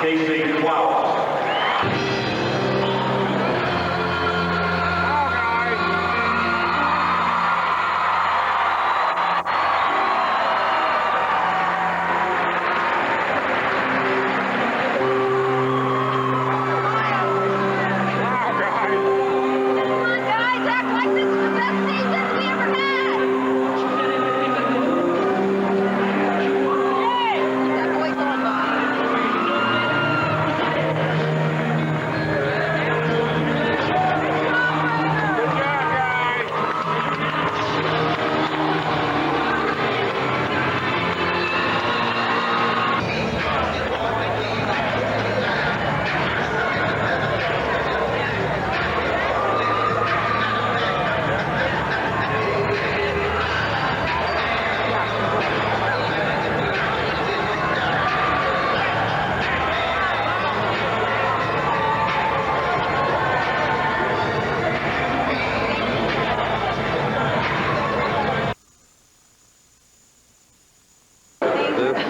Casey Klaus.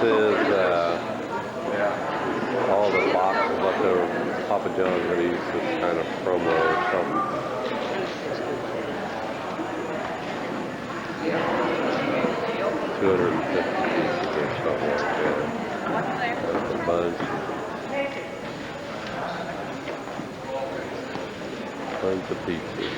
is all the boxes left over. Papa John's going to use this kind of promo or something. $250 pieces or something like that. That's a bunch. Bunch of pizzas.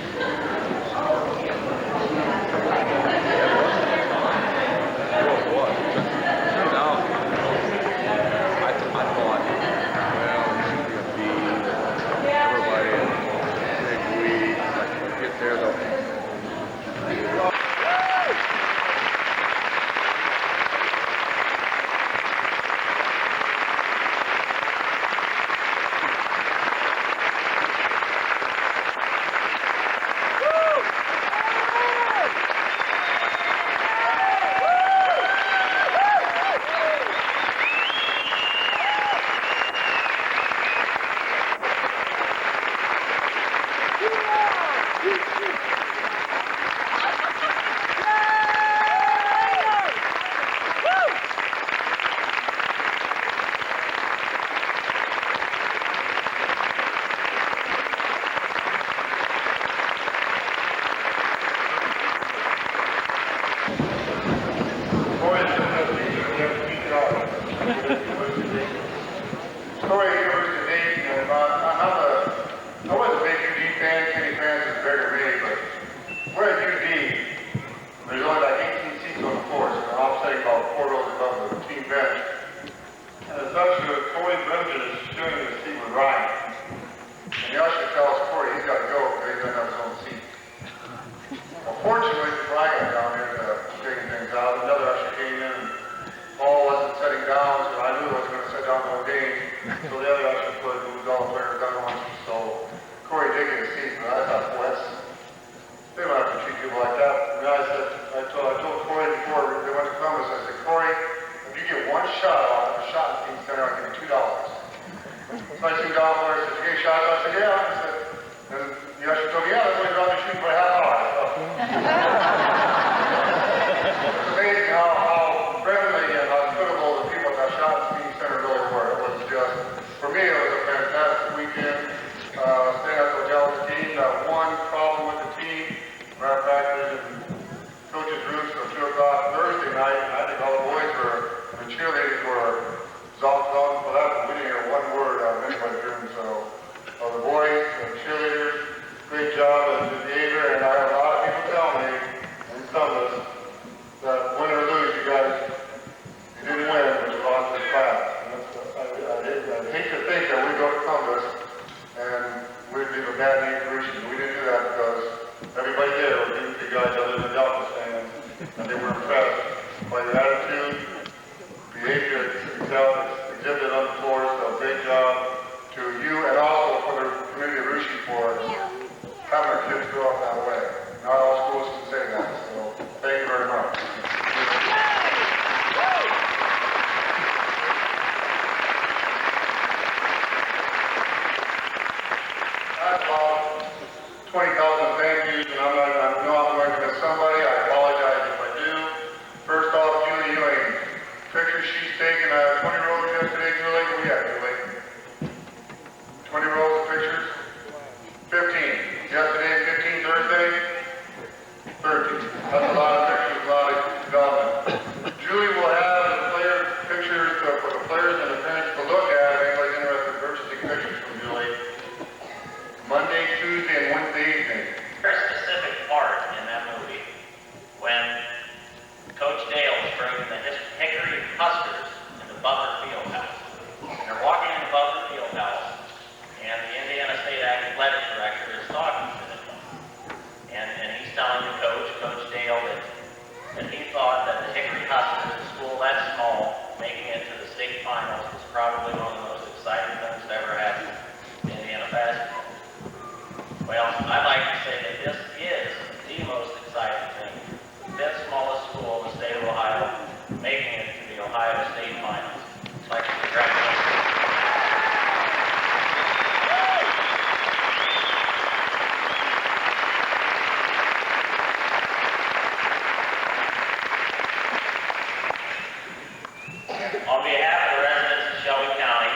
On behalf of the residents of Shelby County,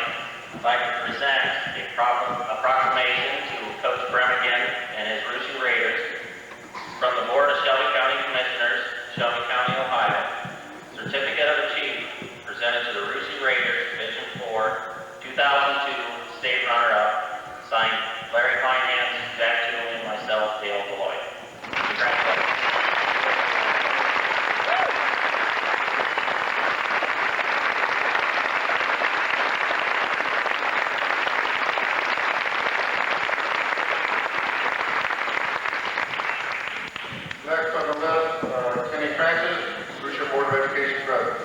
I'd like to present a proclamation to Coach Bremigan and his Russia Raiders from the Board of Shelby County Commissioners, Shelby County, Ohio. Certificate of Achievement presented to the Russia Raiders Division 4 2002 State Runner-Up, signed Larry Finance, Jack Tooley, and myself, Dale Beloit. Congratulations. Next on the list, Kenny Francis, Russia Board of Education President.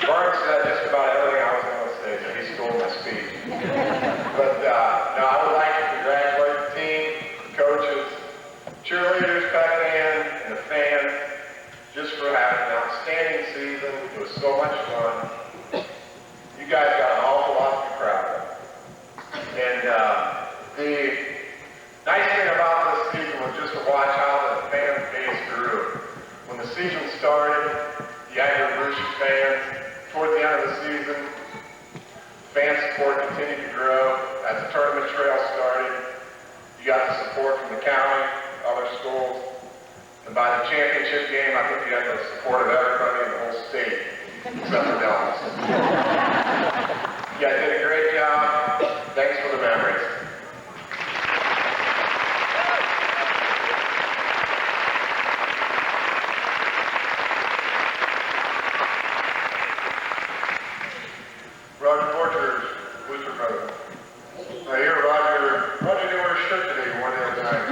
Barnes said just about everything I was going to say, so he stole my speech. But no, I would like to congratulate the team, the coaches, cheerleaders back then, and the fans, just for having an outstanding season. It was so much fun. You guys got an awful lot to be proud of. And the nice thing about this season was just to watch how the fan base grew. When the season started, you had your Russia fans. Toward the end of the season, fan support continued to grow. As the tournament trail started, you got the support from the county, other schools. And by the championship game, I think you had the support of everybody in the whole state, except for Dallas. You guys did a great job. Thanks for the memories. Roger Borges, Booster President. I hear Roger didn't wear a shirt today. He wore it the other night.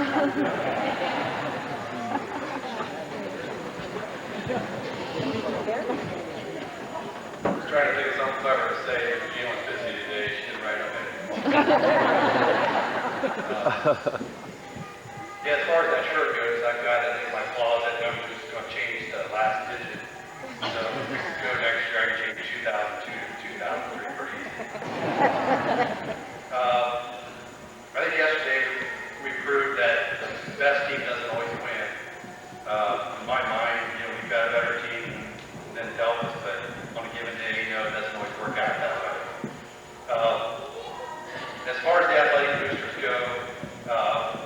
I was trying to think of something clever to say. Gina's busy today. She didn't write on it. Yeah, as far as that shirt goes, I've got it in my closet. I'm just going to change the last digit. So if we could go next year, I can change 2002 to 2003 pretty easy. I think yesterday we proved that the best team doesn't always win. In my mind, we've got a better team than Deltas, but on a given day, it doesn't always work out that way. As far as the athletic boosters go,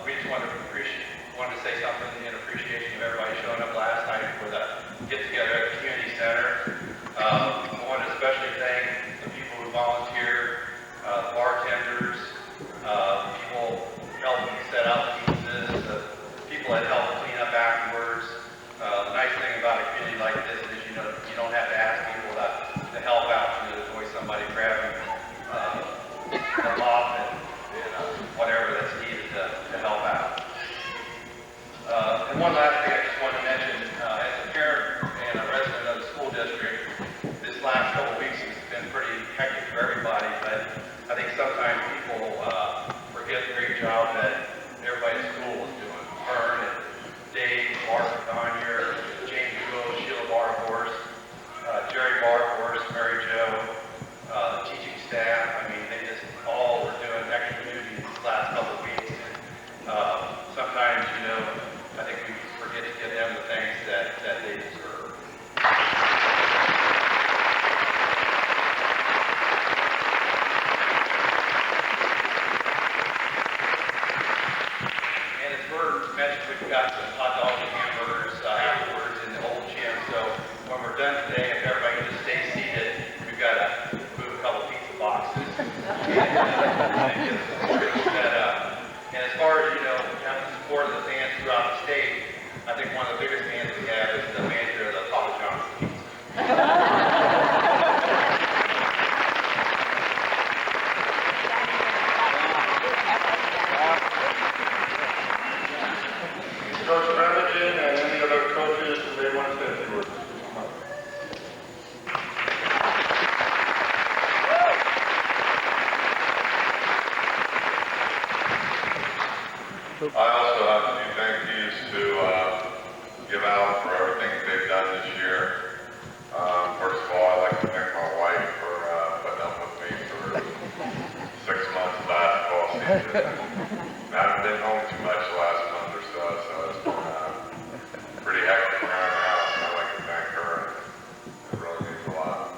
we just wanted to say something in appreciation of everybody showing up last night for the get-together at the community center. I want to especially thank the people who volunteered, bartenders, people helping set up pizzas, the people that helped clean up afterwards. The nice thing about a community like this is you don't have to ask people to help out. There's always somebody grabbing a mop and whatever that's needed to help out. And one last thing I just want to mention, as a parent and a resident of the school district, this last couple of weeks has been pretty hectic for everybody, but I think sometimes people forget the great job that everybody in school is doing. Vern and Dave, Mark Conyer, James Hugo, Sheila Barhorse, Jerry Barhorse, Mary Jo, the teaching staff. I mean, they just all were doing extra duty these last couple of weeks. Sometimes, I think we forget to give them the thanks that they deserve. And as Bert mentioned, we've got some hot dogs and hamburgers afterwards in the old gym. So when we're done today, if everybody can just stay seated, we've got to move a couple pizza boxes and get set up. And as far as, having the support of the fans throughout the state, I think one of the biggest fans we have is the manager of the Papa John's Pizza. Coach Bremigan and any other coaches who may want to say a few words. I also have a few thank yous to give out for everything they've done this year. First of all, I'd like to thank my wife for putting up with me for 6 months of basketball season. I haven't been home too much the last month or so, so it's been pretty hectic around the house, and I'd like to thank her. It really means a lot.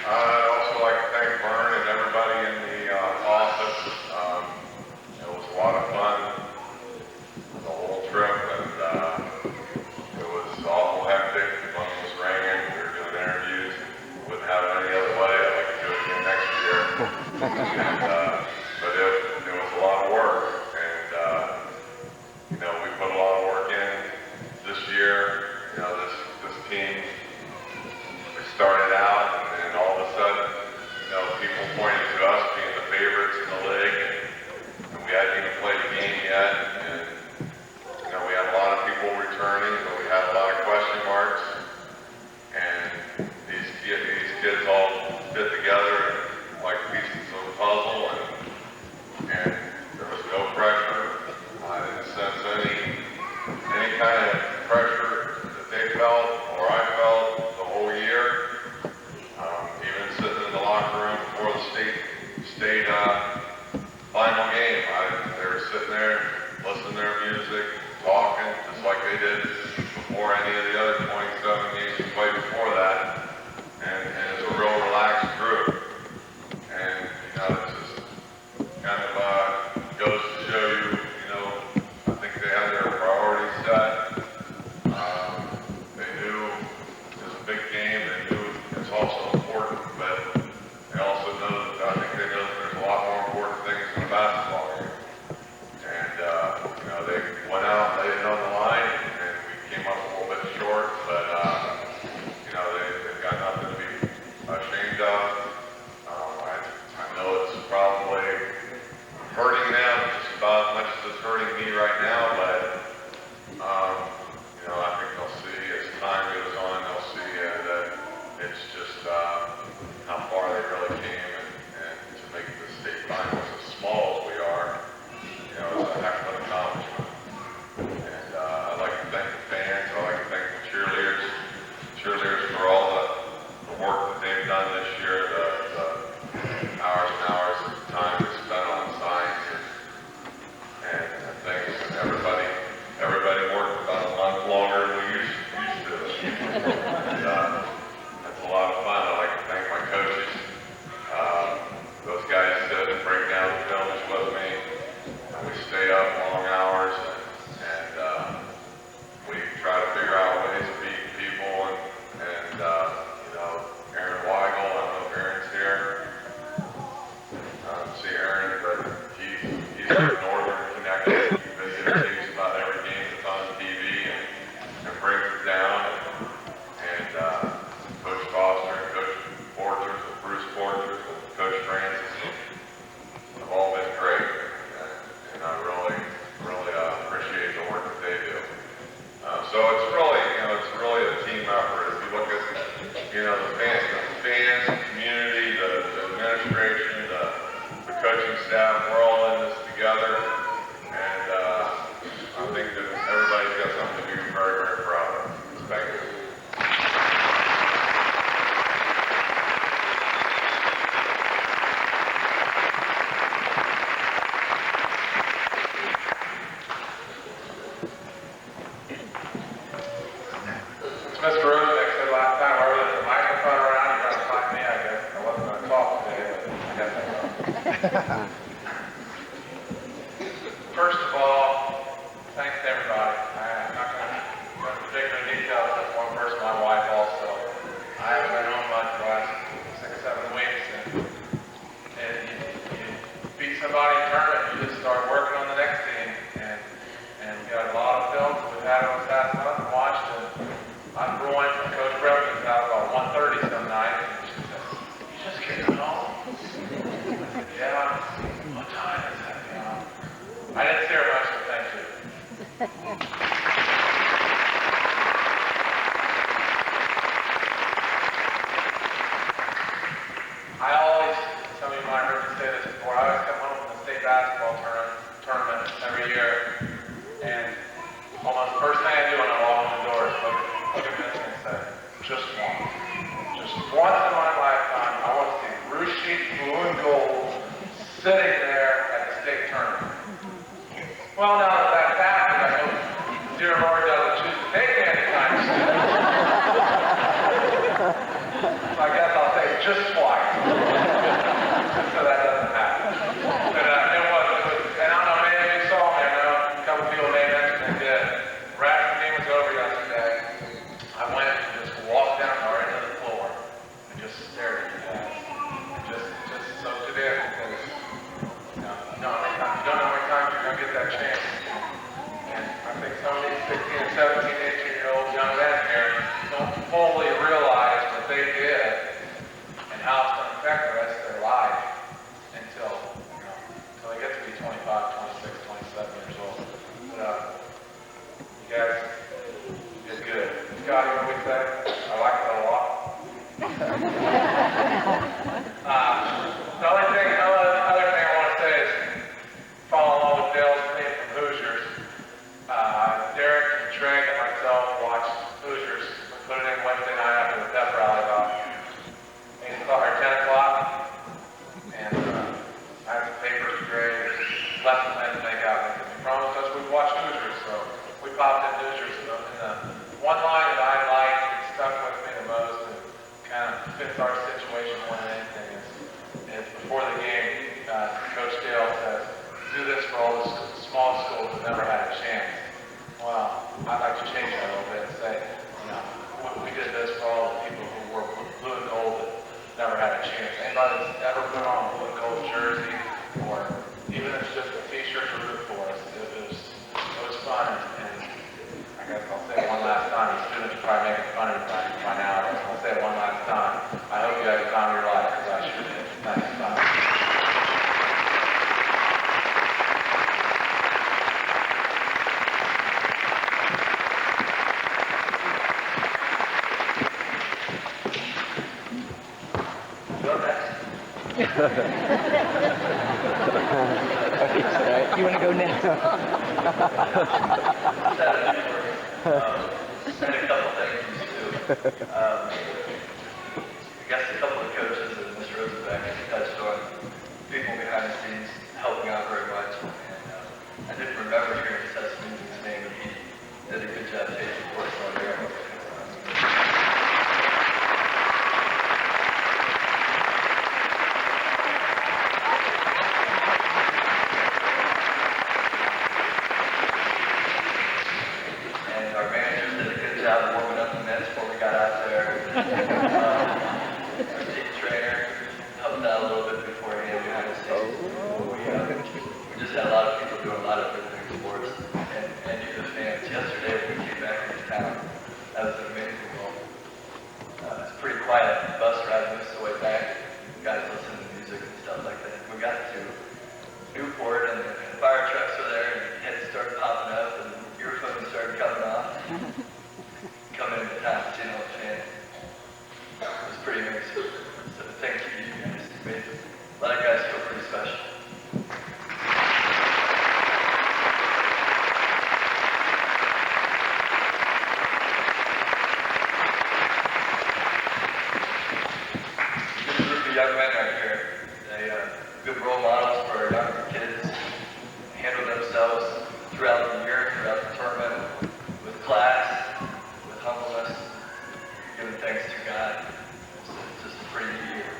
I'd also like to thank Vern and everybody in the office. It was a lot of fun, the whole trip, and it was awful hectic. The phone was ringing. We were doing interviews. Wouldn't have it any other way. I'd like to do it again next year. But it was a lot of work, and we put a lot of work in this year. This team. We started out, and then all of a sudden, people pointed to us being the favorites in the league, and we hadn't even played the game yet. And we had a lot of people returning, but we had a lot of question marks. And these kids all fit together like pieces of a puzzle, and there was no pressure. I didn't sense any kind of pressure that they felt or I felt the whole year. Even sitting in the locker room before the state final game, they were sitting there listening to their music, talking just like they did before any of the other 27 games we played before that. And it's a real relaxed group. And it just kind of goes to show you, I think they had their priorities set. They knew it was a big game. They knew it's also important, but they also know that I think they know that there's a lot more important things than a basketball game. And they went out, laid it on the line, and we came up a little bit short, but they've got nothing to be ashamed of. I know it's probably hurting them just about as much as it's hurting me right now, but I think they'll see as time goes on, they'll see that it's just how far they really came, and to make the state finals as small as we are, it's a heck of an accomplishment. And I'd like to thank the fans. I'd like to thank the cheerleaders for all the work that they've done this year, the hours and hours of time they spent on signs and things, and everybody worked about a month longer than we used to. And that's a lot of fun. I'd like to thank my coaches. Those guys sit and break down the films with me, and we stay up long hours, and we try to figure out ways of beating people, and Aaron Weigel, I don't know if Aaron's here. I don't see Aaron, but he's our Northern connection. He videotapes about every game that's on TV and brings it down, and Coach Foster and Coach Borges and Bruce Borges and Coach Francis have all been great, and I really appreciate the work that they do. So it's really a team effort. If you look at the fans, the community, the administration, the coaching staff, we're all in this together, and I think that everybody's got something to be very, very proud of. Thank you. Mr. Rosenbeck said last time, wherever there's a microphone around, you're going to find me, I guess. I wasn't going to talk today, but I guess I will. once in my lifetime, I want to see Rushi blue and gold sitting there at the state tournament. Well, now that that's happened, I hope dear Lord doesn't choose to take me anytime soon. So I guess I'll say just twice. Just so that doesn't happen. But it was, and I don't know, maybe you saw me, I know a couple people may mention they did. Right after the game was over yesterday, I went and just walked down right into the floor and just stared at you guys. And just soaked it in because, you know, you don't know how many times you're going to get that chance. And I think some of these 16 and 17, 18-year-old young men here don't fully realize what they did and how it's going to affect the rest of their life until they get to be 25, 26, 27 years old. But, you guys did good. Scotty, what we say? I like that a lot. The other thing I want to say is follow along with Dale's theme from Hoosiers. Derek and Trey and myself watched Hoosiers. We put it in Wednesday night after the pep rally about 8 o'clock or 10 o'clock. And I had some papers to grade, lesson plans to make out. And they promised us we'd watch Hoosiers, so we popped in Hoosiers. And the one line that I liked that stuck with me the most and kind of fits our situation more than anything is before the game, Coach Dale says, do this for all the small schools that never had a chance. Well, I'd like to change that a little bit and say, we did this for all the people who wore blue and gold that never had a chance. Anybody that's ever put on a blue and gold jersey, or even if it's just a t-shirt to root for us, it was fun. And I guess I'll say it one last time. The students are probably making fun of me by now, but I'll say it one last time. I hope you had the time of your life, because I sure did. Thanks. Bye. You want to go next? Said a couple things too. I guess a couple of coaches and Mr. Rosenbeck touched on people behind the scenes helping out very much. And I didn't remember hearing Seth Smithy's name, and he did a good job taking course on there. And our managers did a good job warming up the nets before we got out there. Our team trainer helped out a little bit beforehand behind the scenes. We just had a lot of people doing a lot of good things for us. And you, the fans, yesterday when we came back into town, that was an amazing moment. It's a pretty quiet bus ride most of the way back. Guys listening to music and stuff like that. We got to Newport and the fire trucks were there and heads started popping up and earphones started coming off. Coming into town to see all the fans. It was pretty amazing. So thank you, you guys. It's amazing. A lot of guys feel pretty special. Good group of young men right here. They good role models for our younger kids. Handle themselves throughout the year, throughout the tournament, with class, with humbleness, giving thanks to God. It's just a pretty neat year.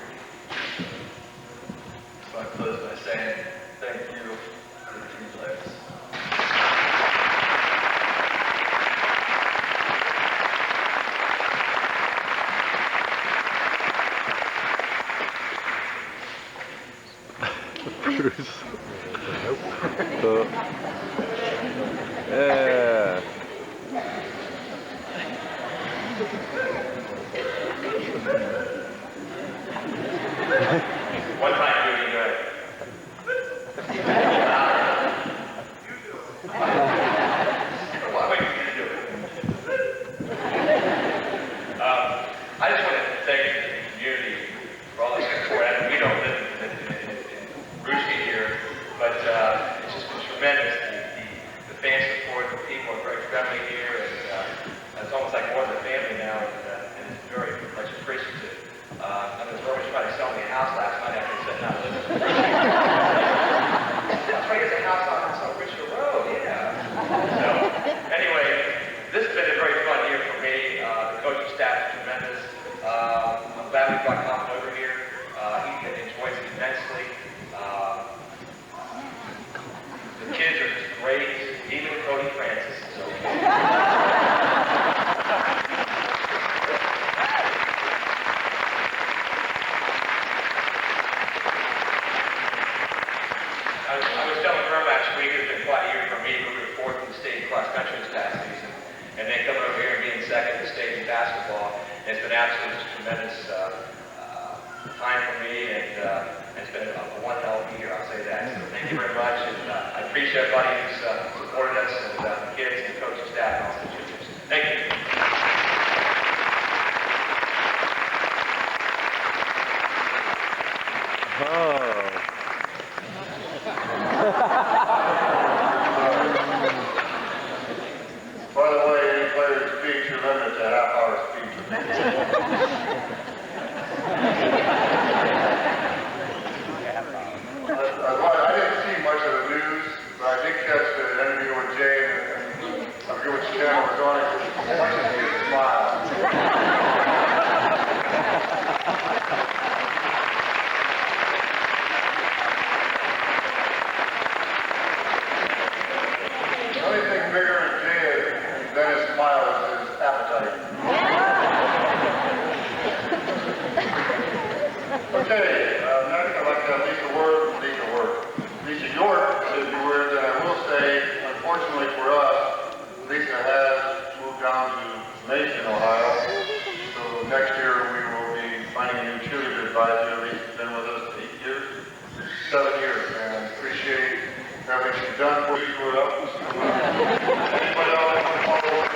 So I close by saying thank you for the team players. Bruce. Yeah. One time doing good. Why would you do it? I just want to thank the community for all the support. I mean, we don't live in Rushi here, but it's just been tremendous. The fan support, the people are very friendly here, and it's almost like more than a family now, and it's very much appreciative. excited about coming over here. He enjoys it immensely. The kids are just great. Even Cody Francis is okay. I was telling Graham last week, it's been quite a year for me, moving fourth in the state cross country this past season, and then coming over here and being second in the state in basketball. And it's been absolutely just tremendous time for me, and it's been one hell of a year, I'll say that. So thank you very much, and I appreciate everybody who's supported us, and the kids and the coaching staff and all the teachers. Thank you. By the way, any player's speech, you're limited to a half-hour speech. I didn't see much of the news, but I did catch the interview with Jay, and I forget which channel it was on. I want you to see his smile. The only thing bigger than Jay than his smile is his appetite. Okay, next I'd like to have Lisa York said a few words, and I will say, unfortunately for us, Lisa has moved down to Mason, Ohio. So next year we will be finding a new cheerleader advisor. Lisa's been with us 7 years, and appreciate everything she's done for you. Anybody else want to follow up?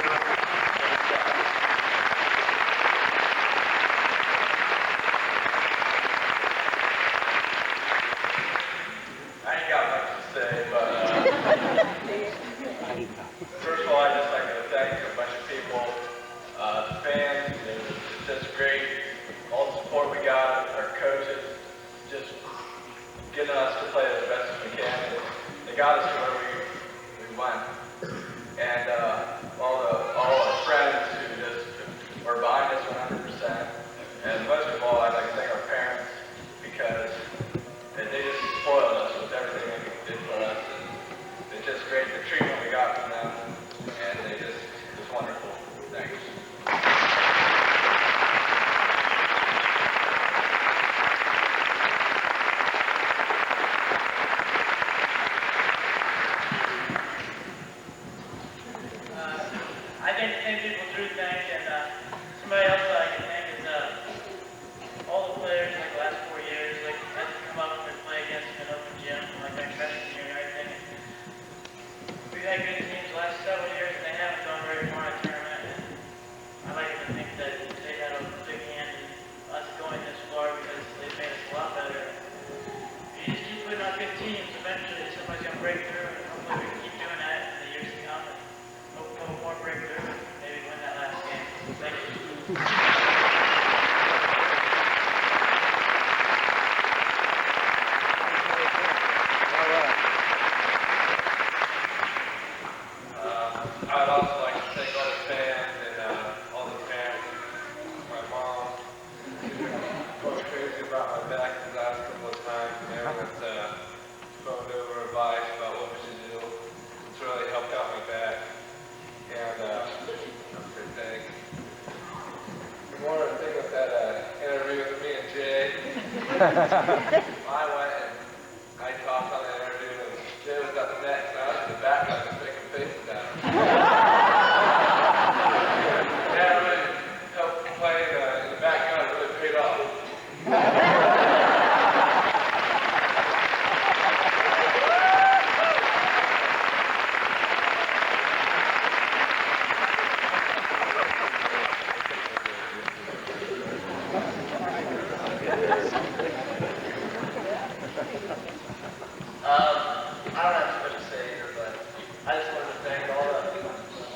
I ain't got much to say, but first of all, I'd just like to thank a bunch of people, the fans, it's just great, all the support we got, our coaches, just getting us to play as best as we can. They got us to where we went, and all our friends who just were behind us 100%, and most of all, I'd like to thank our parents, because they just spoiled us with everything they did for us, and it's just great, the treatment we got from them, and it's wonderful. Thanks. I think the same people Drew thanked, and somebody else I can thank is all the players like the last 4 years, like had to come up and play against an open gym, like my freshman year and everything. We've had good teams the last several years, and they haven't gone very far in the tournament. And I like to think that they've had a big hand in us going this far because they've made us a lot better. If you just keep putting on good teams, eventually somebody's gonna break through, and hopefully we can keep doing that in the years to come. Hope a couple more breakthrough and maybe win that last game. Thank you. I'd also like to thank all the fans and all the parents, my mom, going crazy about my back the last couple of times, and everyone that's phoned over advice about what we should do. It's really helped out my back, and good thanks. And one other thing with that interview with me and Jay, I went and I talked on the interview, and Jay was at the net, and I was in the back, I was making faces at him. Yeah, really helped playing in the backyard, really paid off. I don't have too much to say here, but I just wanted to thank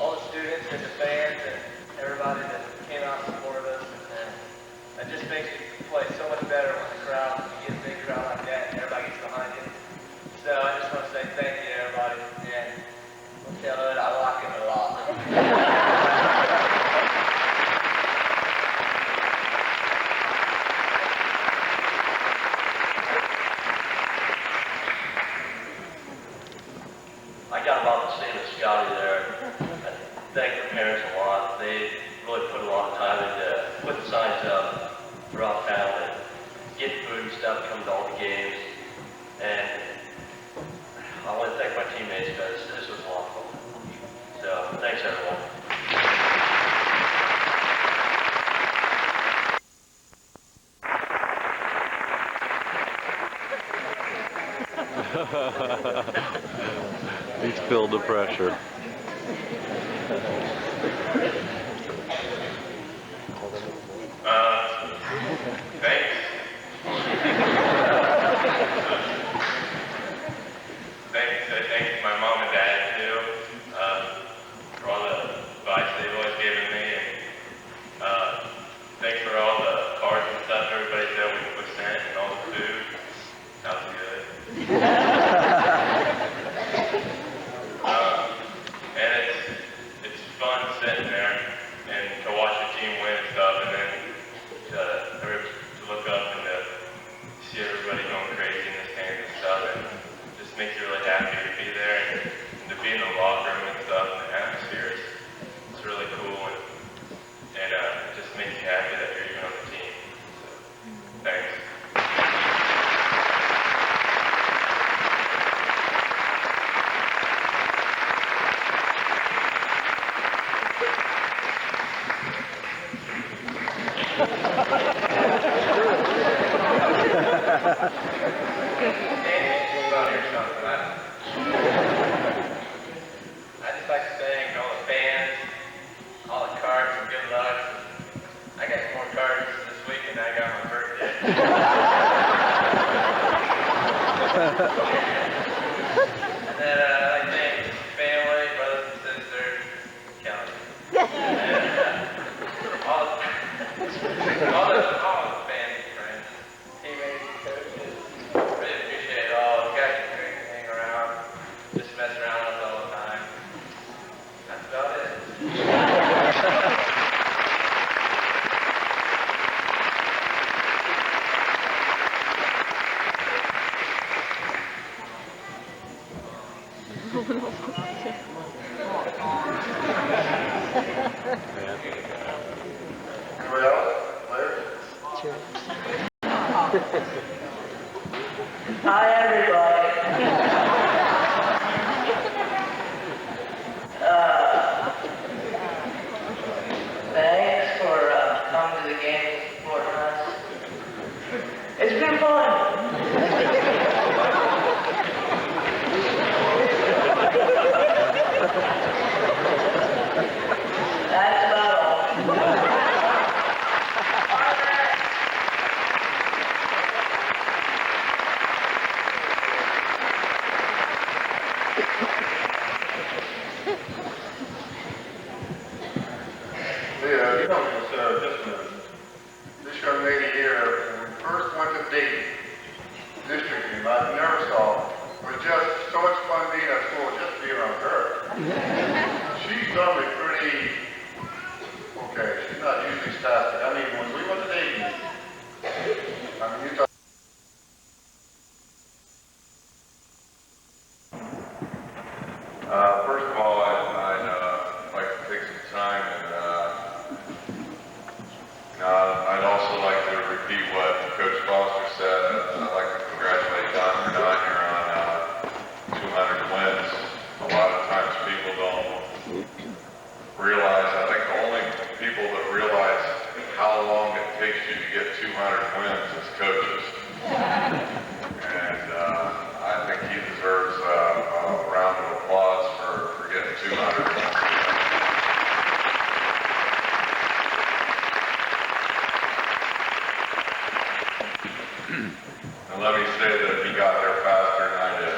all the students and the fans and everybody that came out and supported us. And it just makes you play so much better when the crowd, you get a big crowd like that and everybody gets behind you. So I just want to say thank you to everybody, and we'll tell it, I like it a lot. getting food and stuff, coming to all the games. And I want to thank my teammates because this was a lot of fun. So, thanks everyone. He's filled the pressure. Thanks. Thanks to my mom and dad too, for all the advice they've always given me, and thanks for all the cards and stuff everybody said we sent, and all the food. Sounds good. And it's fun sitting there and to watch the team win and stuff, and then to look up and to see everybody going crazy in the stands and stuff, and it just makes you really happy to be there and to be in the locker room and stuff, and the atmosphere is really cool, and it just makes you happy that you're even on the team. So, thanks. I'd just like to thank all the fans, all the cards and good luck. I got more cards this week than I got my birthday. And then I'd like to thank family, brothers and sisters, Kelly. And all the fans and friends, teammates and coaches. Really appreciate it all. You guys are great to hang around, just mess around with us all the time. That's about it. Anybody else? Larry? Hi, everybody. Thanks for coming to the game and supporting us. It's been fun. That's about all. Yeah, you know, just a minute. This young lady here, when we first went to Dayton, district team, I never saw. It was just so much fun being at school, just to be around her. She's normally pretty, okay, she's not usually spastic. I mean, when we went to Dayton, I mean, you talk. First of all, I'd like to take some time and I'd also like to repeat what Coach Foster said. I'd like to congratulate Don for 9 year on 200 wins. A lot of times people don't realize, I think the only people that realize how long it takes you to get 200 wins is coaches. And I think he deserves a round of applause for getting 200 wins. And let me say that he got there faster than I did.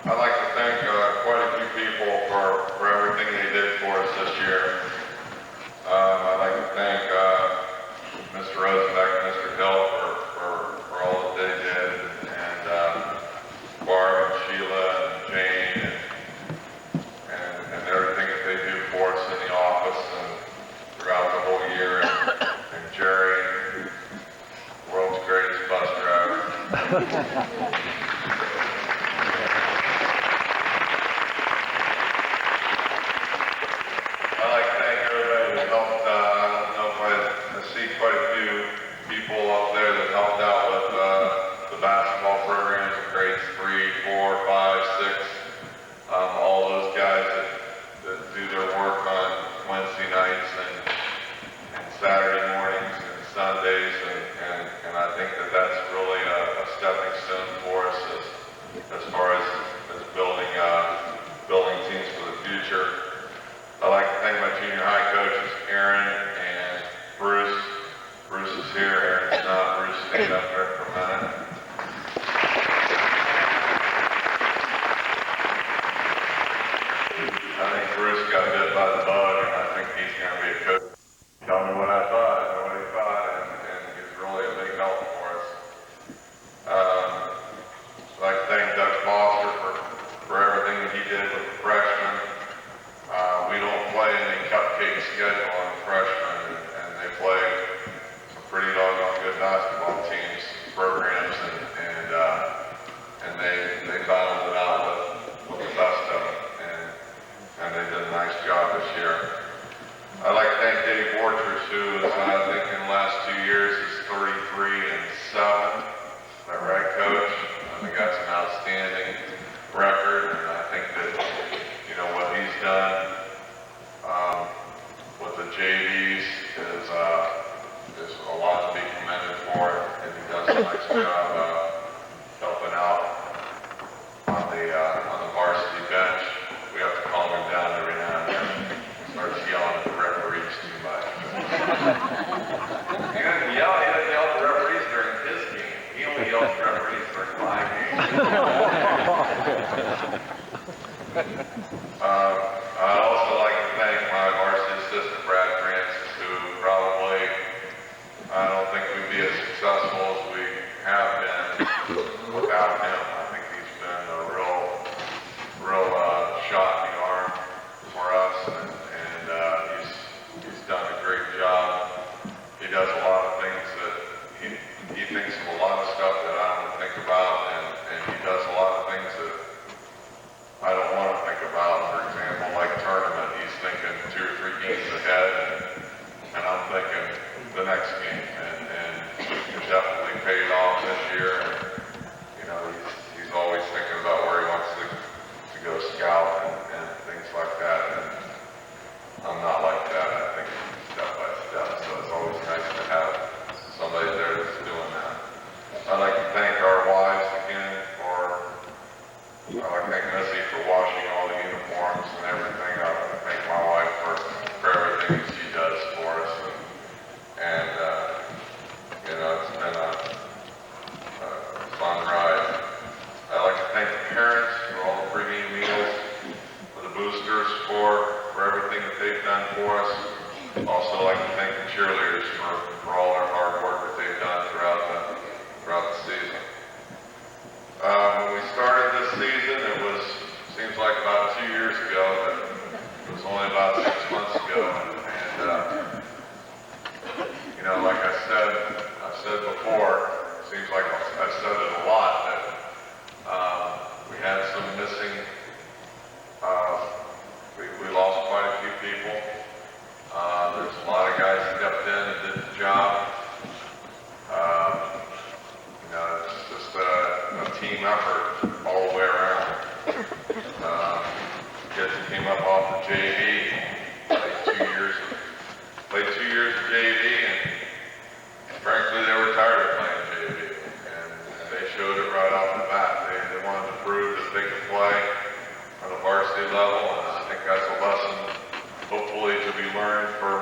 I'd like to thank quite a few people for everything they did for us this year. I'd like to thank Mr. Rosenbeck and Mr. Hill for all that they did, and Barb and Sheila and Jane and everything that they do for us in the office and throughout the whole year, and Jerry, world's greatest bus driver. I'd like to thank everybody that helped. I don't know if I Saturday mornings and Sundays, and I think that that's really a stepping stone for us as far as building teams for the future. I'd like to thank my junior high coaches, Aaron and Bruce. Bruce is here, Aaron's not. Bruce, stand up there for a minute. I think Bruce got bit by the bug, and I think he's going to be a coach. Tell me what I thought, I know what he thought, and he's really a big help for us. I'd like to thank Doug Foster for everything that he did with the freshmen. We don't play any cupcake schedule on the freshmen, and they play some pretty doggone good basketball teams, programs, and they battled it out with the best of them, and they did a nice job this year. I'd like to thank Dave Borges, who is, I think in the last 2 years, he's 33-7. Is that right, Coach? I think that's an outstanding record, and I think that, you know, what he's done with the JVs is a lot to be commended for, and he does a nice job helping out on the varsity bench. We have to calm him down every now and then. He starts yelling at the referees too much. He doesn't yell at the referees during his game. He only yells at the referees during my game. I'd also like to thank my varsity assistant, Brad Francis, who probably, I don't think we'd be as successful as we have been without him. I think he's been a real shot in the arm for us, and he's done a great job. He does a lot of things that he thinks of a lot of stuff that I don't think about, and he does a lot of things that I don't want to think about. For example, like tournament, he's thinking 2 or 3 games ahead, and I'm thinking the next game, and it definitely paid off this year. And, you know, he's always thinking about where he wants to go scout and things like that. And I'm not like that. I think step by step. So it's always nice to have somebody there that's doing that. I'd like to thank our wives again I'd like to thank Missy for washing all the uniforms and everything. I'd like to thank my wife for everything that she does for us. And you know, it's been a fun ride. I'd like to thank the parents for all the pregame meals, for the boosters for everything that they've done for us. Also like to thank the cheerleaders for all their hard work that they've done throughout the season. When we started this season, seems like about 2 years ago, but it was only about 6 months ago. And you know, like I've said before, it seems like I've said it a lot, that we had some missing, we lost quite a few people. There's a lot of guys that stepped in and did the job. You know, it's just a team effort all the way around. Kids that came up off the JV, played 2 years of JV, and frankly they were tired of playing JV, and they showed it right off the bat. They wanted to prove that they could play on a varsity level, and I think that's a lesson hopefully to be learned for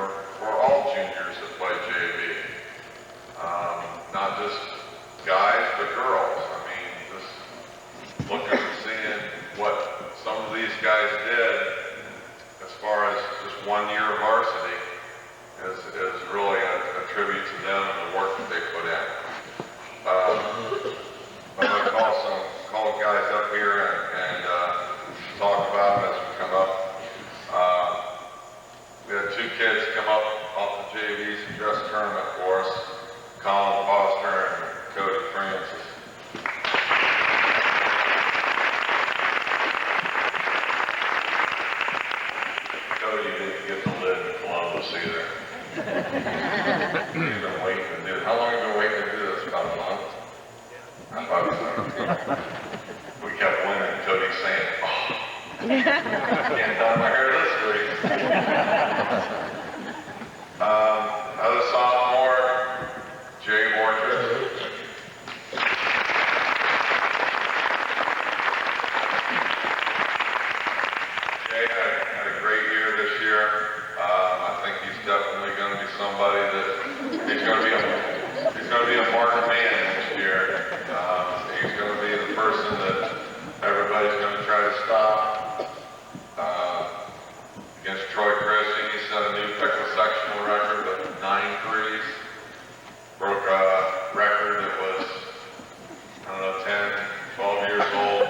all juniors that play JV. Not just guys, but girls. I mean, just looking and seeing what some of these guys did as far as just 1 year of varsity is really a tribute to them and the work that they put in. I'm going to call guys up here and talk about them as we come up. We had 2 kids come up off the JV's dress tournament for us, Colin Foster and Cody Francis. Cody didn't get to live in Columbus either. He's been waiting to do it. How long have you been waiting to do this? About a month? I thought so. We kept winning. Cody saying, "Oh, I can't dye my hair this week." Other somebody that he's going to be a marked man next year. He's going to be the person that everybody's going to try to stop. Against Troy Christie, he set a new pickle sectional record of 9 threes. Broke a record that was, I don't know, 10, 12 years old,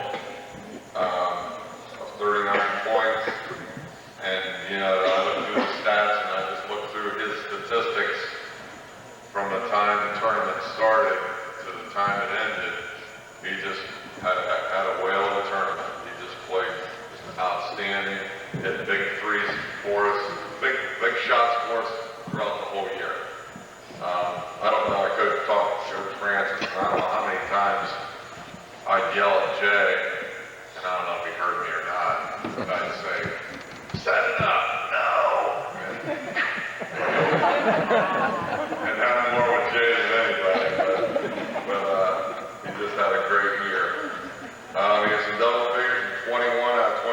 of 39 points. And, you know, I looked through the stats and I just looked through his statistics from the time the tournament started to the time it ended. He just had a whale of a tournament. He just played outstanding, hit big threes for us, big shots for us throughout the whole year. I don't know, I could talk to Coach Francis, I don't know how many times I'd yell at Jay, and I don't know if he heard me or not, but I'd say, set it up, no! And have more with Jay than anybody, but he just had a great year. He had some double figures in 21 out of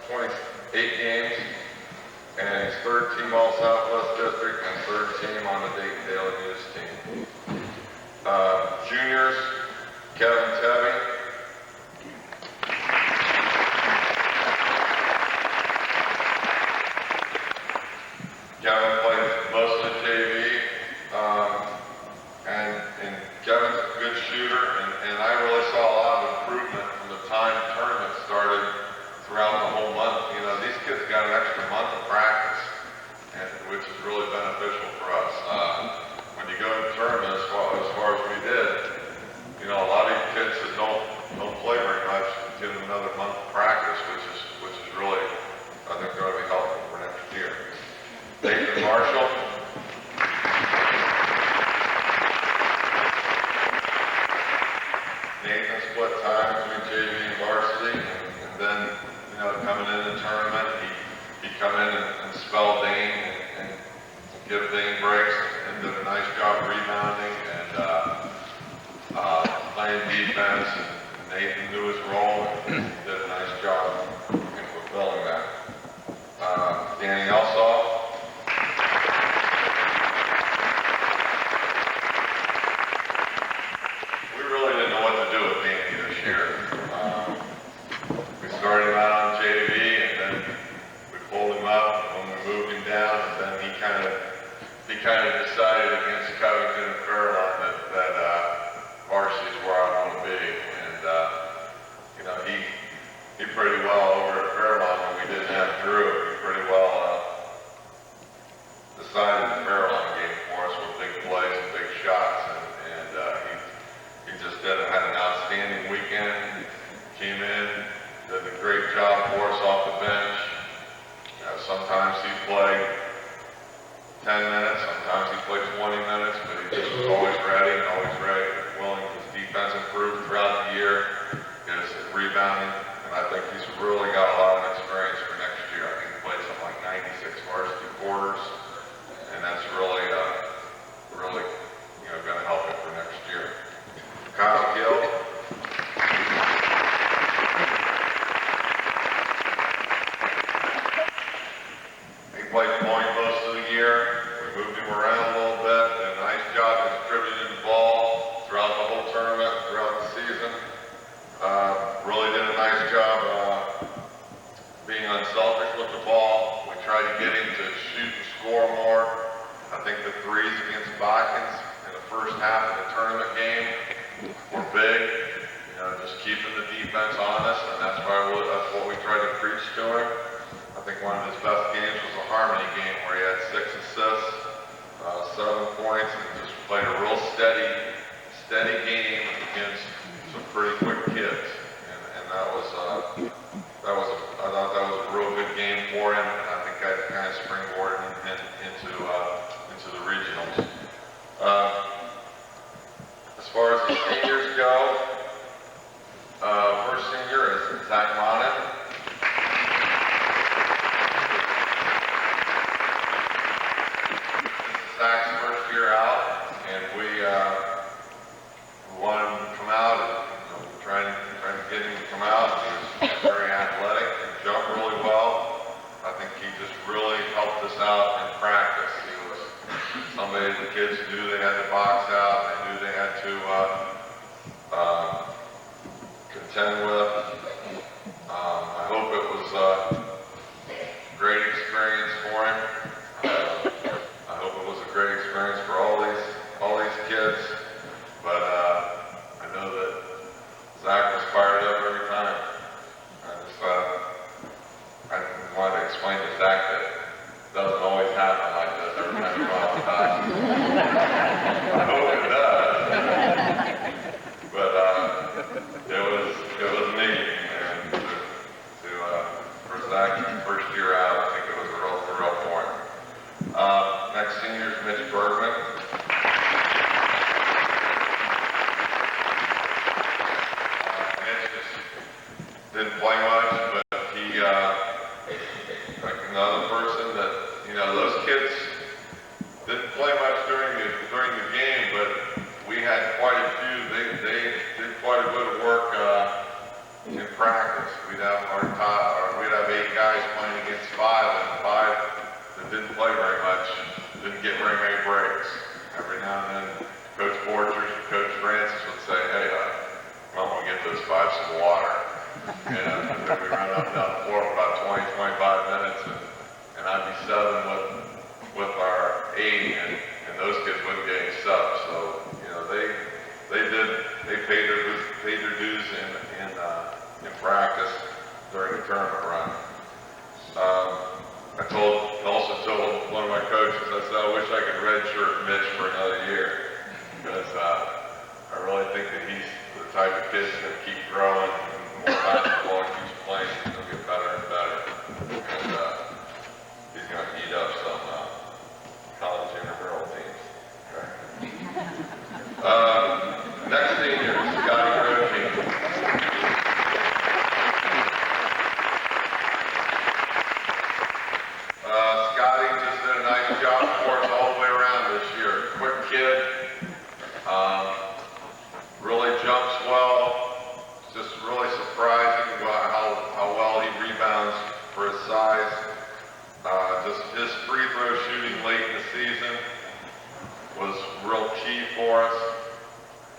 28 games, and he's third team All Southwest District and third team on the Dayton Daily News team. Juniors, Kevin Tevey. Kevin played most of the JV, and Kevin's a good shooter, and I really saw a lot of improvement from the time the tournament started throughout the whole month. You know, these kids got an extra month of practice, which is really beneficial for us. When you go to the tournament, as far as we did, you know, a lot of these kids that don't play very much get another month of practice, which is really, I think, going to be helpful for next year. Nathan Marshall. Nathan split time between JV and varsity, and then, you know, coming in the tournament, he'd come in and spell Dane and give Dane breaks and did a nice job rebounding and playing defense. And Nathan knew his role and did a nice job in fulfilling that. Danny Elsoff. We really didn't know what to do with Danny this year. We started him out on JV, and then we pulled him up when we moved him down, and then he kind of decided against Covington and Fairlawn that varsity is where I want to be. And you know, he pretty well over at Fairlawn when we didn't have Drew. He pretty well decided the Fairlawn game for us with big plays and big shots, and he just had an outstanding weekend. Came in, did a great job for us off the bench. Sometimes he played 10 minutes, sometimes he played 20 minutes, but he just was always ready, willing. His defense improved throughout the year, his rebounding, and I think he's really got a lot of experience for next year. I think he played something like 96 varsity quarters, and that's really, you know, going to help him for next year. Kyle Gill. He played point most of the year. We moved him around a little bit, did a nice job distributing the ball throughout the whole tournament, throughout the season. Really did a nice job being unselfish with the ball. We tried to get him to shoot and score more. I think the threes against Botkins in the first half of the tournament game were big. You know, just keeping the defense honest, and that's what we tried to preach to him. I think one of his best games was a Harmony game where he had 6 assists, 7 points, and just played a real steady game against some pretty quick kids. And I thought that was a real good game for him, and I think that kind of springboarded him into the regionals. As far as the seniors go, first senior is Zach Monin. Zach's first year out, and we wanted him to come out, and trying to get him to come out. He was very athletic and jumped really well. I think he just really helped us out in practice. He was kids knew they had to box out, they knew they had to contend with. I hope it was a great experience for him. I hope it was a great experience for all these kids. But I know that Zach was fired up every time. I wanted to explain to Zach that it doesn't always happen like this every time you go out the house. I hope it does. But it was neat, and for Zach's first year out, I think it was a real point. Next senior is Mitch Bergman. Mitch just didn't play much, but he, like another person that, those kids didn't play much during the game, but we had quite a few. They did quite a bit of work in practice. We'd have 8 guys playing against 5, and 5 that didn't play very much didn't get very many breaks. Every now and then, Coach Borges or Coach Francis would say, "Hey, I'm gonna get those 5 some water." And then we run up and down the floor for about 20, 25 minutes, and I'd be subbing with our 80, and those kids wouldn't get any subs. So, they paid their dues in practice during the tournament run. I also told one of my coaches, I said, I wish I could redshirt Mitch for another year, because I really think that he's the type of kid that's going to keep growing. The more basketball he keeps playing, he's going to get better and better. And he's going to eat up some college intramural teams. Okay. Next senior, Scotty Roaching. Scotty just did a nice job for us all the way around this year. Quick kid, really jumps well. Just really surprising how well he rebounds for his size. Just his free throw shooting late in the season was real key for us.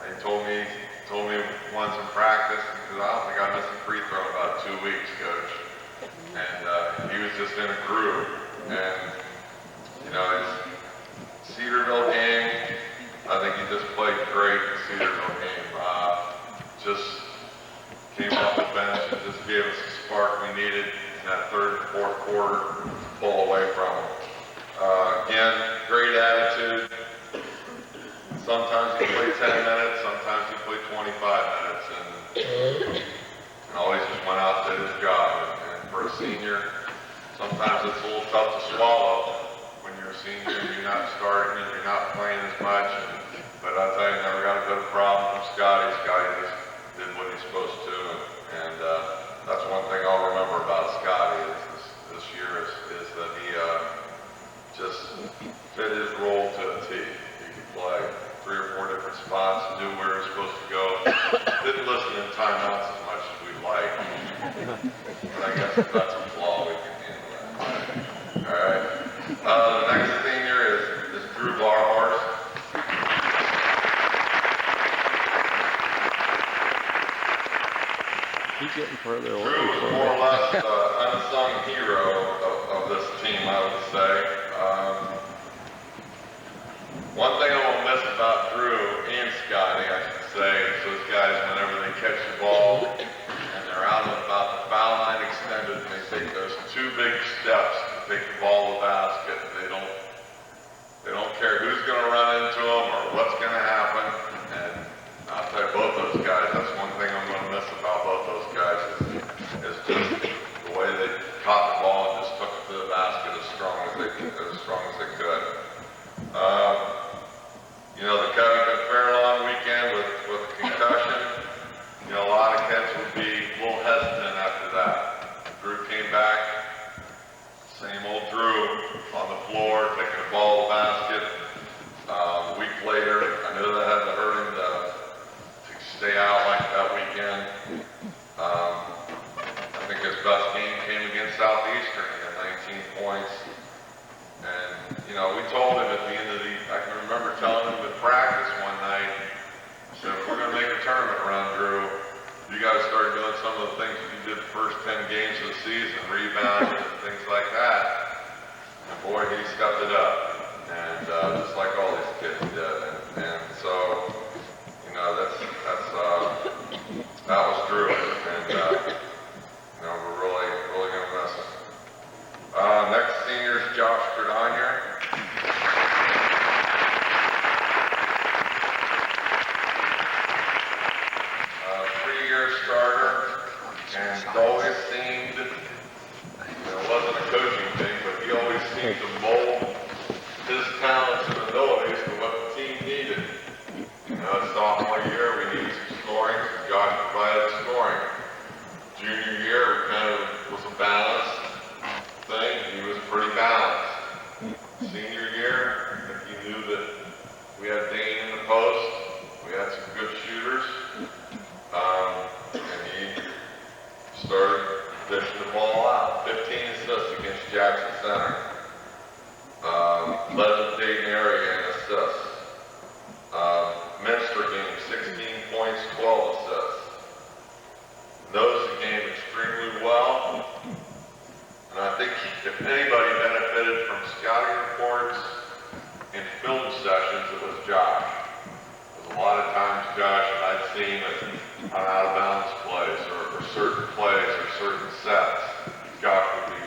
He told me once in practice, he said, I don't think I missed a free throw in about 2 weeks, Coach. And he was just in a groove. And, his Cedarville game, I think he just played great in the Cedarville game. Just came off the bench and just gave us the spark we needed in that third and fourth quarter to pull away from him. Again, great attitude. Sometimes he played 10 minutes, sometimes he played 25 minutes, and always just went out and did his job. And for a senior, sometimes it's a little tough to swallow when you're a senior and you're not starting and you're not playing as much. But I tell you, never got a good problem from Scotty. Scotty just did what he's supposed to, and that's one thing I'll remember about Scotty this year is that he just fit his role to a T. He could play 3 or 4 different spots and do where he's supposed to go. Didn't listen in timeouts as much as we'd like. But I guess if that's a flaw, we can handle that. All right. The next senior is Drew Barhorse. He's getting further away. Drew was more or less the unsung hero of this team, I would say. One thing I won't miss about Drew and Scotty, I should say, is those guys, whenever they catch the ball and they're out about the foul line extended, and they take those 2 big steps to take the ball to the basket. They don't care who's going to run into them or what's going to happen. And I'll tell you, both those guys, that's one thing I'm going to miss about both those guys is just the way they caught the ball and just took it to the basket as strong as they could. The Covington Fairlawn weekend with the concussion, a lot of kids would be a little hesitant after that. Drew came back, same old Drew on the floor, taking the ball to the basket. A week later, I knew that had to hurt him to stay out like that weekend. I think his best game came against Southeastern. He had 19 points. And, we told him at the end of I can remember did the first 10 games of the season, rebounding and things like that. And boy, he stepped it up. And just like all these kids did. And so, you know, that was Drew. And, you know, we're really going to miss him. Next senior is Josh Credonier. 3-year starter, and it always seemed, it wasn't a coaching thing, but he always seemed to mold his talents and abilities to what the team needed. You know, sophomore year, we needed some scoring, so Josh provided scoring. Junior year, it kind of was a balanced thing. He was pretty balanced. Senior year, he knew that we had Dane in the post. We had some good shooters. And he started dishing the ball out. 15 assists against Jackson Center. Led the Dayton area in assists. Minster game, 16 points, 12 assists. Knows the game extremely well. And I think if anybody benefited from scouting reports and film sessions, it was Josh. Because a lot of times Josh and I'd seen it on out of bounds plays or certain plays or certain sets. Josh would be,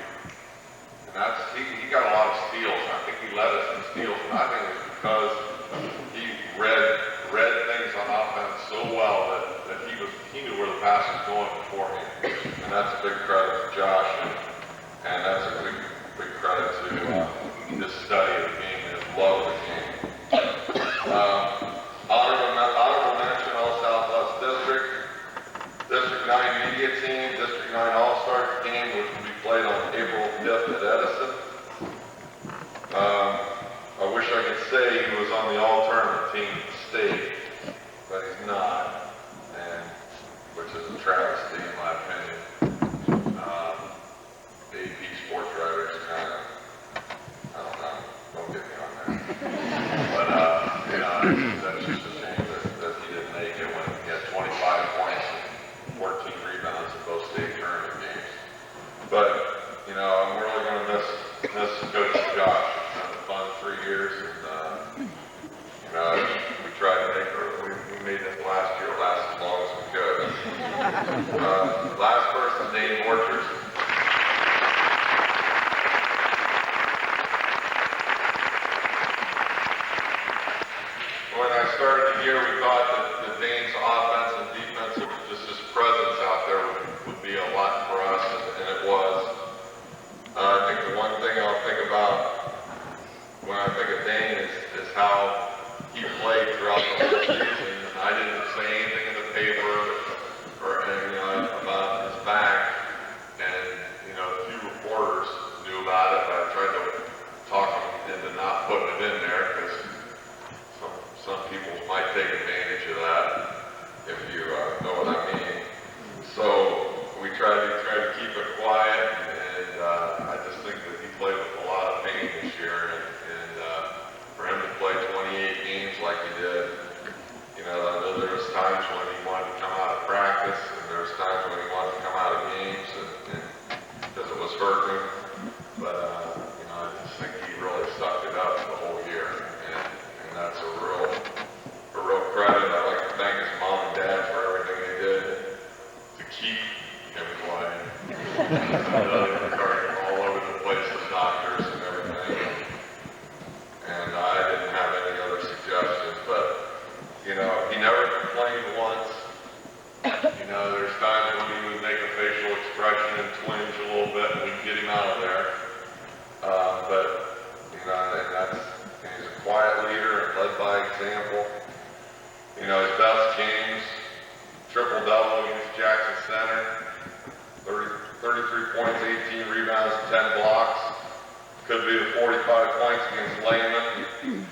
and that's, he got a lot of steals. I think he led us in steals, and I think it was because he read things on offense so well that he knew where the pass was going beforehand. And that's a big credit to Josh, and that's a big credit to his study of the game and his love of the game. Honorable mention, All Southwest District, District 9 Media Team, District 9 All-Stars game, which will be played on April 5th at Edison. I wish I could say he was on the all-tournament team at the state, but he's not, and which is a travesty in my opinion. The AP sports writers kind of, I don't know, don't get me on that. But, you know, that's just a shame that he didn't make it when he had 25 points and 14 rebounds in both state tournament games. But, you know, I'm really going to miss Coach Josh. It's been a fun 3 years, and, you know, we tried to make we made it last year last as long as we could. Last person, Dane Borges. When I started the year, we thought that Dane's offense and defense, just his presence out there would be a lot for us, and it was. I think the one thing I'll think about when I think of Dane is how he played throughout the whole season. I didn't say anything in the paper or anything about his back, and you know, a few reporters knew about it, but I tried to talk him into not putting it in there because some people might take advantage of that, if you know what I mean. So we tried to keep it quiet, and I just think that he played with a lot of pain this year, and for him to play 28 games like he did, you know, I know there was times when he wanted to come out of practice, and there was times when he wanted to come out of games, and because it was hurting him. But you know, I just think he really sucked it up the whole year, and that's a real credit. I'd like to thank his mom and dad for everything they did to keep him playing. They carried him all over the place, the doctors and everything. And I didn't have any other suggestions, but you know, he never complained once. You know, there's times when he would make a facial expression and twinge a little bit, and we'd get him out of there. But you know, and he's a quiet leader and led by example. You know, his best games, triple-double against Jackson Center, 33 points, 18 rebounds, 10 blocks. Could be the 45 points against Lehman.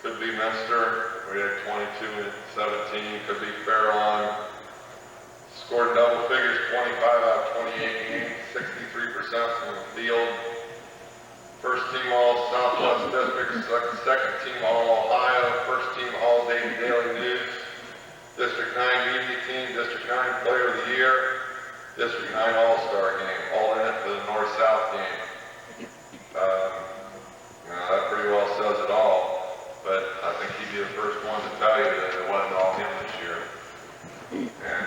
Could be Minster. We had 22 and 17. Could be Fairlawn. Scored double figures 25 out of 28 games, 63% from the field. First team All Southwest District, second team All Ohio, first team All Dayton Daily News, District 9 Media Team, District 9 Player of the Year, District 9 All-Star game, alternate to the North-South game. That pretty well says it all, but I think he'd be the first one to tell you that it wasn't all him this year. And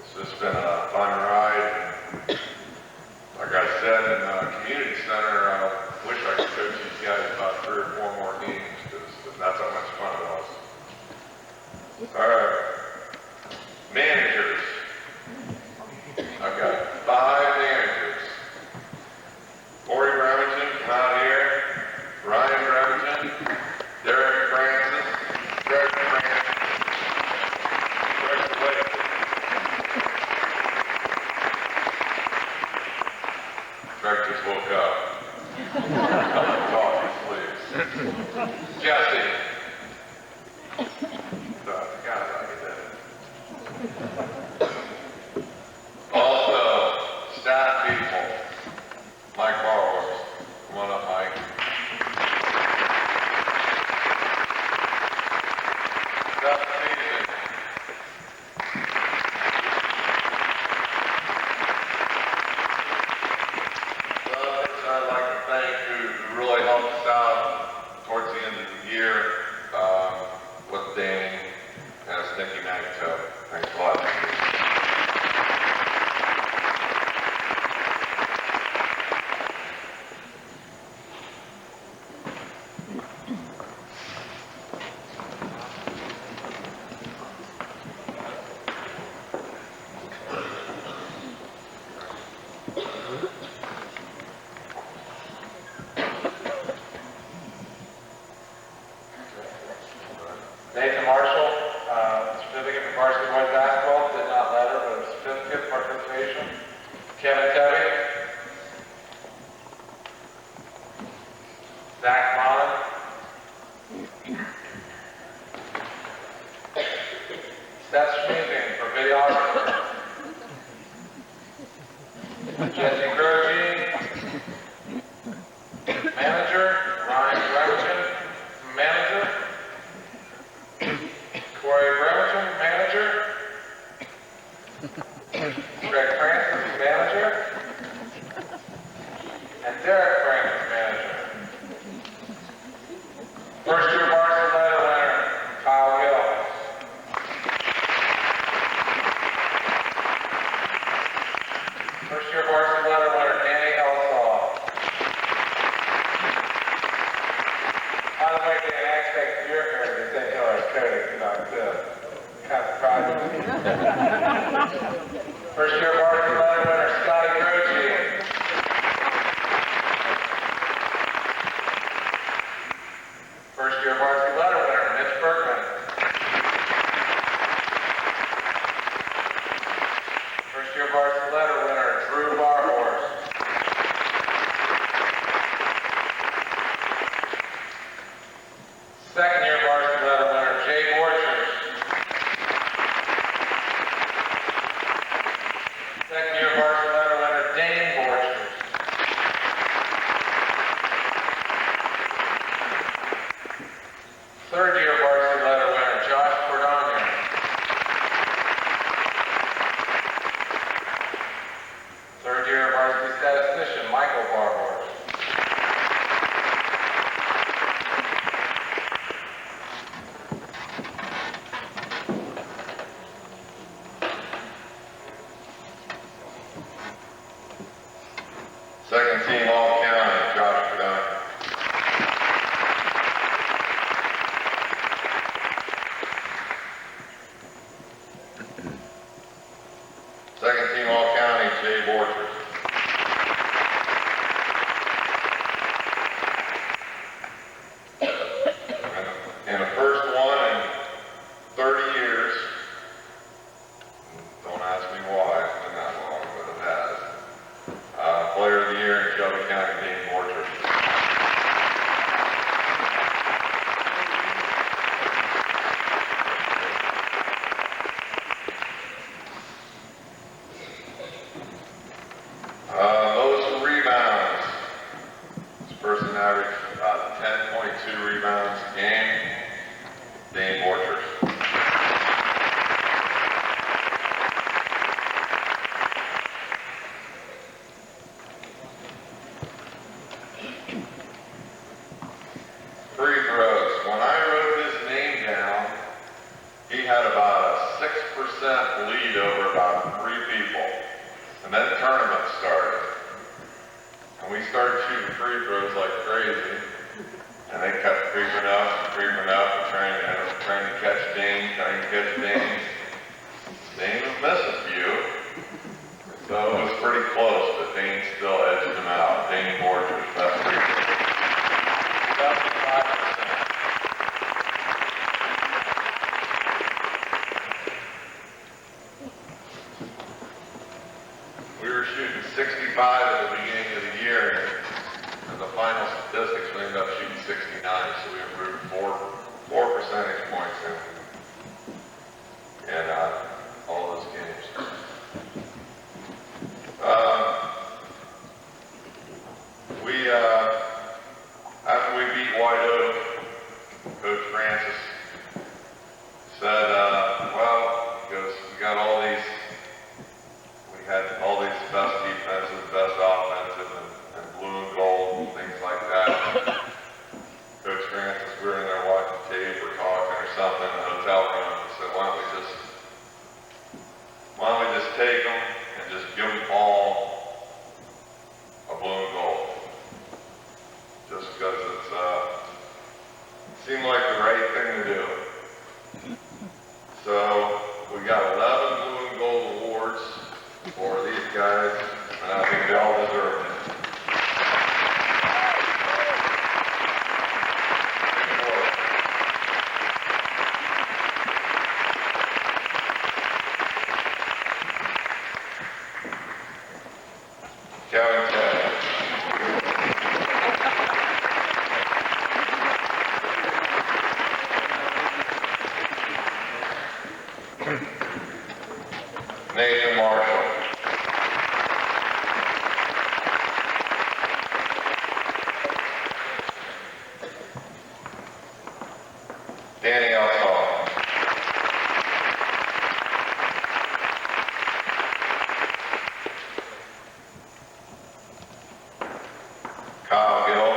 it's just been a fun ride. Like I said, in the community center, I wish I could coach these guys about 3 or 4 more games, because that's how much fun it was. All right. Managers. I've got 5 managers. Corey Remington, come out here. Ryan Remington, Derek Francis, Greg Francis, Greg Blake. Greg just woke up. Coffee, please. Jesse. God, I get that. Also, staff people. Mike Borges. Come on up, Mike. Staff meeting. I'd like to thank who really helped us out towards the end of the year with Danny and Nicky Magneto. Thanks a lot. Nathan Marshall, certificate for varsity boys basketball, did not letter, but a certificate of participation. Kevin Tevey. Zach Mullen. Seth Schmeezing for videographer. Jesse Groge. Manager. Ryan Remington, manager. Corey Remington, manager. Greg Francis, manager. And Derek Francis, manager. First year varsity letter winner, Kyle Gill. First year varsity letter winner, Danny Elsaw. By the way, Dan, I expect your hair to think how I code like this. Kind of surprising. First year varsity letter winner, Scotty Groge. First year varsity letter winner, Mitch Bergman. First year varsity letter winner, Drew Barhorse. Second year varsity letter winner, Jay Borges. Second year varsity letter winner, Dane Borges. Third year varsity letter winner, Josh Cordonier. Third year varsity statistician, Michael Barhorse. Second team All-County, Josh Cordonier. Second team All-County, Jay Borges. And the first one in 30 years, don't ask me why, it's been that long, but it has. Player of the Year in Shelby County, Dean Borges. Most rebounds. This person averaged about 10.2 rebounds a game. Dean Borges. We were shooting 65 at the beginning of the year, and the final statistics we ended up shooting 69, so we improved four percentage points in all those games. After we beat White Oak, Coach Francis said, well, he goes, we had all these best defensive, best offensive, and blue and gold and things like that. Coach Francis, we were in there watching tape or talking or something in the hotel room, and said, why don't we just take them and just give them all a blue and gold? Just because it seemed like the right thing to do. So we got 11 blue and gold awards for these guys, and I think they all deserve it. Kevin Tevey. Nathan Marshall. Danny Alsall. Kyle Gill.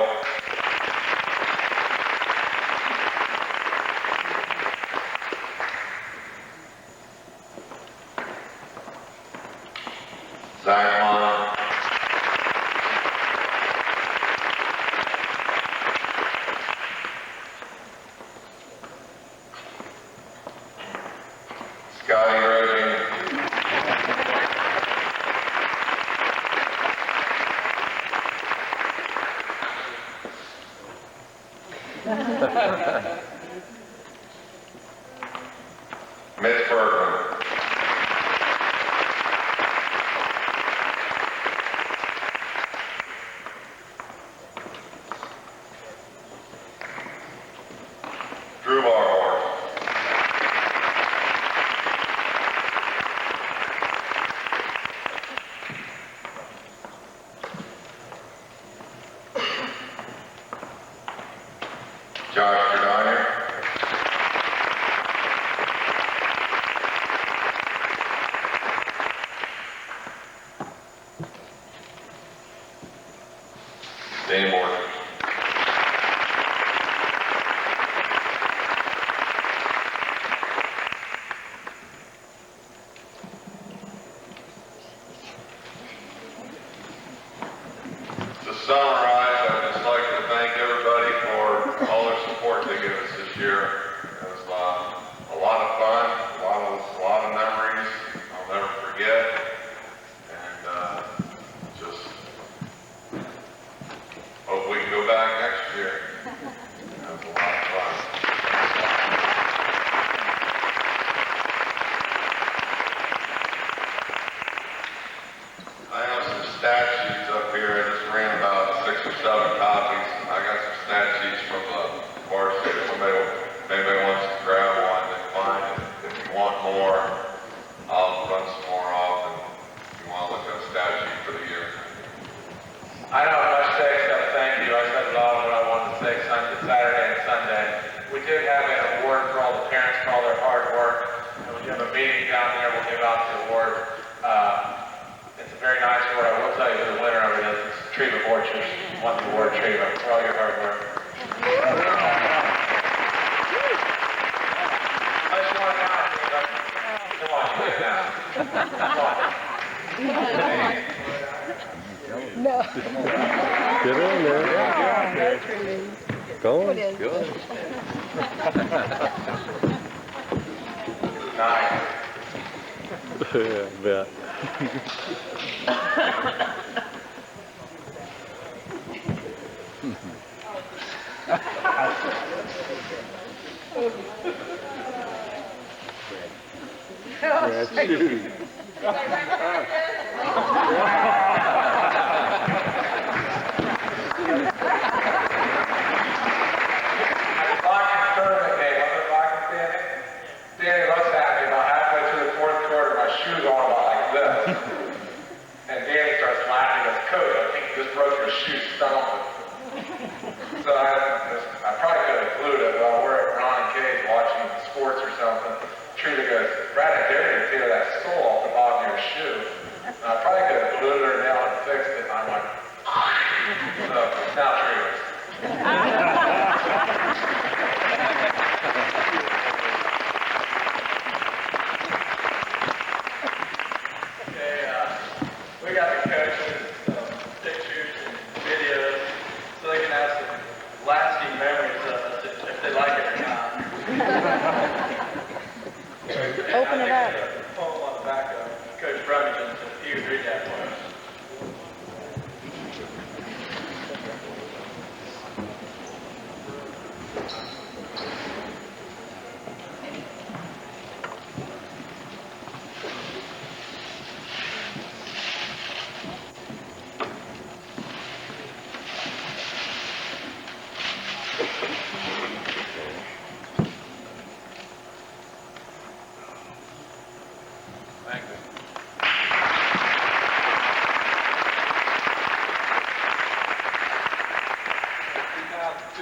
Zach Mon. Scotty Rosie. Mitch Bergman. Drew Barhorn. Josh Gardiner. Dane Morgan. To summarize, I'd just like to thank everybody for all their support they gave us this year. It was a lot of fun, a lot of memories I'll never forget, and just hope we can go back next year. It was a lot of fun. I have some stat sheets up here. I just ran about 6 or 7 copies. I got some stat sheets from the Borges. If anybody wants to grab one, then fine. If you want more, I'll run some more off. And if you want to look at a stat sheet for the year. I don't have much to say except thank you. I said a lot of what I wanted to say Saturday and Sunday. We did have an award for all the parents for all their hard work. And when you have a meeting down there, we'll give out the award. It's a very nice award. I will tell you who the winner of it is. It's Tevey Borges won the award, Tevey, for all your hard work. Unless you want to come on, get down. Come on. Get in there. Go on. Good. Nice. Yeah, I bet. Red shoes. Danny looks at me about halfway through the fourth quarter, my shoes on about like this. And Danny starts laughing. He goes, Coach, I think you just broke your shoe stump. So I probably could have glued it while we're at Ron and Cage watching sports or something. Trina goes, Brad, I dare you to tear that sole off the bottom of your shoe. And I probably could have glued it or nailed it and fixed it. And I'm like, so now Trina's. We got the coaches, pictures and videos, so they can have some lasting memories of us if they like it or not. Open it up. A poem on the back of Coach Brummington, if you would read that for us. Thank you.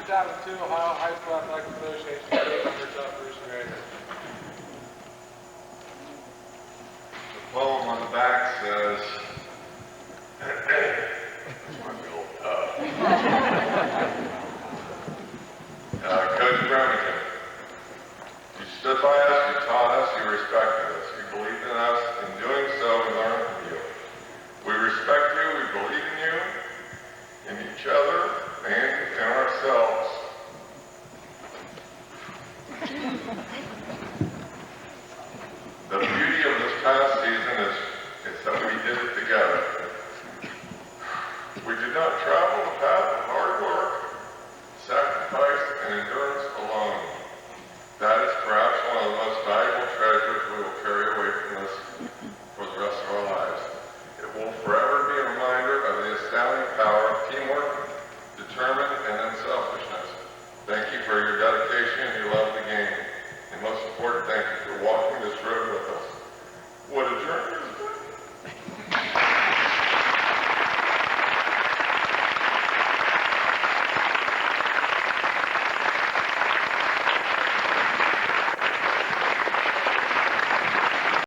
2002 Ohio High School Athletic Association members of Bruce Raiders. The poem on the back says, this might be a little tough. Coach Remington, you stood by us, you taught us, you respected us, you believed in us. In doing so, we learned from you. We respect you, we believe in you, in each other,